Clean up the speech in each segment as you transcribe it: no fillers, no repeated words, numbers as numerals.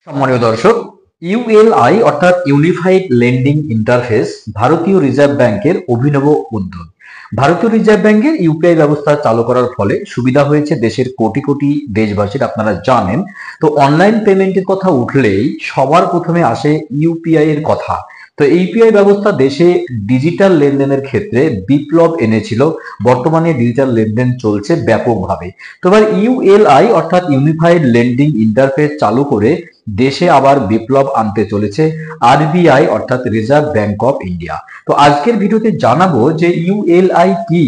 সম্মানীয় দর্শক, ইউএলআই অর্থাৎ ইউনিফাইড লেন্ডিং ইন্টারফেস ভারতীয় রিজার্ভ ব্যাংকের অভিনব উদ্যোগ। ভারতীয় রিজার্ভ ব্যাংকের ইউপিআই ব্যবস্থা চালু করার ফলে সুবিধা হয়েছে দেশের কোটি কোটি দেশবাসীর, আপনারা জানেন। তো অনলাইন পেমেন্টের কথা উঠলেই সবার প্রথমে আসে ইউপিআই এর কথা। তো ইউপিআই ব্যবস্থা দেশে ডিজিটাল লেনদেনের ক্ষেত্রে বিপ্লব এনেছিল। বর্তমানে ডিজিটাল লেনদেন চলছে ব্যাপকভাবে। তো এবার ইউএলআই অর্থাৎ ইউনিফাইড লেন্ডিং ইন্টারফেস চালু করে দেশে আবার বিপ্লব আনতে চলেছে আরবিআই অর্থাৎ রিজার্ভ ব্যাংক অফ ইন্ডিয়া। তো আজকের ভিডিওতে জানাবো যে ইউএলআই কি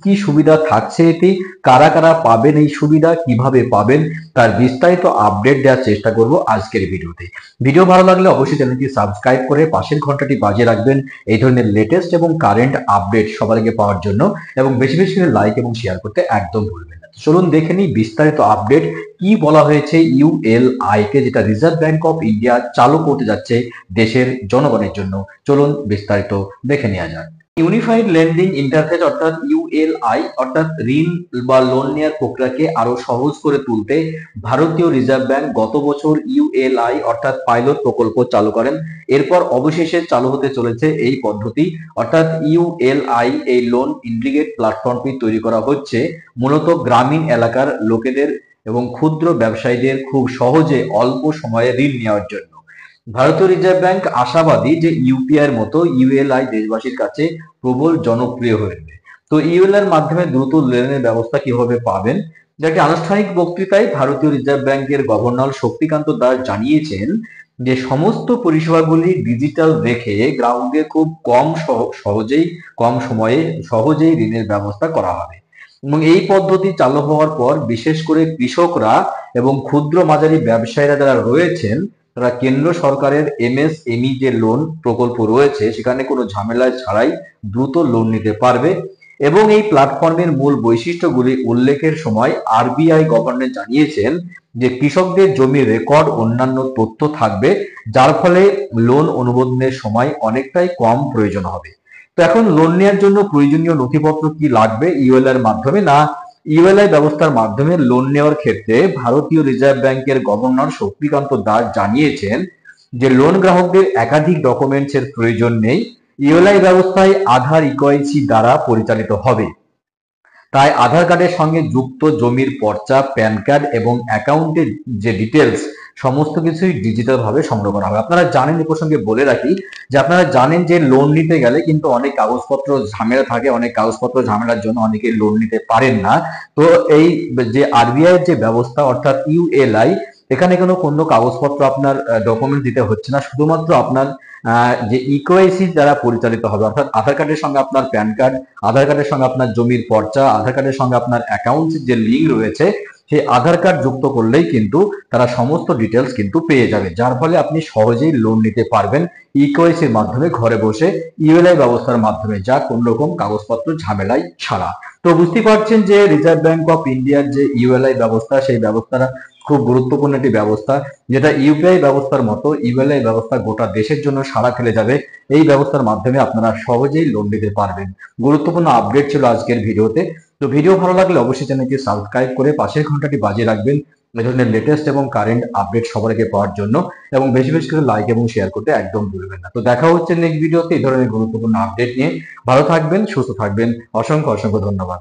কি সুবিধা থাকছে এতে, কারা কারা পাবেন এই সুবিধা, কিভাবে পাবেন, তার বিস্তারিত আপডেট দেওয়ার চেষ্টা করব আজকের ভিডিওতে। ভিডিও ভালো লাগলে অবশ্যই চ্যানেলটি সাবস্ক্রাইব করে পাশের ঘন্টাটি বাজিয়ে রাখবেন এই ধরনের লেটেস্ট এবং কারেন্ট আপডেট সবার আগে পাওয়ার জন্য, এবং বেশি বেশি করে লাইক এবং শেয়ার করতে একদম ভুলবেন না। চলুন দেখে নিই বিস্তারিত আপডেট কি বলা হয়েছে ইউএলআই কে, যেটা রিজার্ভ ব্যাংক অফ ইন্ডিয়া চালু করতে যাচ্ছে দেশের জনগণের জন্য। চলুন বিস্তারিত দেখে নেওয়া যাক। ইউনিফাইড লেন্ডিং ইন্টারফেস অর্থাৎ ইউএলআই অর্থাৎ ঋণ বা লোন নেওয়ার প্রক্রিয়াকে আরো সহজ করে তুলতে ভারতীয় রিজার্ভ ব্যাংক গত বছর ইউএলআই অর্থাৎ পাইলট প্রকল্প চালু করেন। এরপর অবশেষে চালু হতে চলেছে এই পদ্ধতি অর্থাৎ ইউএলআই। এই লোন ইন্ডিকেট প্ল্যাটফর্মটি তৈরি করা হচ্ছে মূলত গ্রামীণ এলাকার লোকেদের এবং ক্ষুদ্র ব্যবসায়ীদের খুব সহজে অল্প সময়ে ঋণ নেওয়ার জন্য। ভারতীয় রিজার্ভ ব্যাংক আশাবাদী যে ইউপিআই এর মতো ইউএলআই দেশবাসীর কাছে প্রবল জনপ্রিয় হয়ে উঠবে। তো ইউএলআই এর মাধ্যমে দ্রুত লেনদেনের ব্যবস্থা কিভাবে পাবেন, যাকে আনুষ্ঠানিক বক্তৃতায় ভারতীয় রিজার্ভ ব্যাংকের গভর্নর শক্তিকান্ত দাস জানিয়েছেন যে সমস্ত পরিষেবাগুলি ডিজিটাল রেখে গ্রাহকদের খুব কম সময়ে সহজেই ঋণের ব্যবস্থা করা হবে। এবং এই পদ্ধতি চালু হওয়ার পর বিশেষ করে কৃষকরা এবং ক্ষুদ্র মাঝারি ব্যবসায়ীরা যারা রয়েছেন, তারা কেন্দ্র সরকারের এমএসএমই যে লোন প্রকল্প রয়েছে সেখানে কোনো ঝামেলা ছাড়াই দ্রুত লোন নিতে পারবে। এবং এই প্ল্যাটফর্মের মূল বৈশিষ্ট্যগুলি উল্লেখের সময় আরবিআই গভর্নর জানিয়েছেন যে কৃষকদের জমির রেকর্ড অন্যান্য তথ্য থাকবে, যার ফলে লোন অনুমোদনের সময় অনেকটাই কম প্রয়োজন হবে। তো এখন লোন নেওয়ার জন্য প্রয়োজনীয় নথিপত্র কি লাগবে ইউএলআই এর মাধ্যমে? না, ইউএলআই ব্যবস্থার মাধ্যমে লোন নেওয়ার ক্ষেত্রে ভারতীয় রিজার্ভ ব্যাংকের গভর্নর শক্তিকান্ত দাস জানিয়েছেন যে লোন গ্রাহকদের একাধিক ডকুমেন্টস এর প্রয়োজন নেই। ইউএলআই ব্যবস্থায় আধার ইকেওয়াইসি দ্বারা পরিচালিত হবে। তাই আধার কার্ডের সঙ্গে যুক্ত জমির পর্চা, প্যান কার্ড এবং অ্যাকাউন্টের যে ডিটেলস সমস্ত কিছুই ডিজিটাল ভাবে সংগ্রহ করা হবে। আপনারা জানেন, এই প্রসঙ্গে বলে রাখি যে আপনারা জানেন যে লোন নিতে গেলে কিন্তু অনেক কাগজপত্র ঝামেলা থাকে, অনেক কাগজপত্র ঝামেলার জন্য অনেকে লোন নিতে পারেন না। তো এই যে আরবিআই যে ব্যবস্থা অর্থাৎ ইউএলআই, এখানে কোনো কাগজপত্র আপনার ডকুমেন্ট দিতে হচ্ছে না, শুধুমাত্র আপনার যে ইকেওয়াইসি দ্বারা পরিচালিত হবে, অর্থাৎ আধার কার্ডের সঙ্গে আপনার প্যান কার্ড, আধার কার্ডের সঙ্গে আপনার জমির পর্চা, আধার কার্ডের সঙ্গে আপনার অ্যাকাউন্ট যে লিঙ্ক রয়েছে, সেই আধার কার্ড যুক্ত করলেই কিন্তু তারা সমস্ত ডিটেলস কিন্তু পেয়ে যাবে, যার ফলে আপনি সহজেই লোন নিতে পারবেন ইকেওয়াইসির মাধ্যমে ঘরে বসে, ইউএলআই ব্যবস্থার মাধ্যমে, যা কোন রকম কাগজপত্র ঝামেলাই ছাড়া। তো বুঝতে পারছেন যে রিজার্ভ ব্যাংক অফ ইন্ডিয়ার যে ইউএলআই ব্যবস্থা, সেই ব্যবস্থাটা খুব গুরুত্বপূর্ণ একটি ব্যবস্থা, যেটা ইউপিআই ব্যবস্থার মতো ইউএলআই ব্যবস্থা গোটা দেশের জন্য সাড়া ফেলে যাবে। এই ব্যবস্থার মাধ্যমে আপনারা সহজেই লোন নিতে পারবেন। গুরুত্বপূর্ণ আপডেট ছিল আজকের ভিডিওতে। তো ভিডিও ভালো লাগলে অবশ্যই চ্যানেলটি সাবস্ক্রাইব করে পাশের ঘন্টাটি বাজিয়ে রাখবেন এই ধরনের লেটেস্ট এবং কারেন্ট আপডেট সবার আগে পাওয়ার জন্য, এবং বেশি বেশি করে লাইক এবং শেয়ার করতে একদম ভুলবেন না। তো দেখা হচ্ছে নেক্সট ভিডিওতে এই ধরনের গুরুত্বপূর্ণ আপডেট নিয়ে। ভালো থাকবেন, সুস্থ থাকবেন। অসংখ্য অসংখ্য ধন্যবাদ।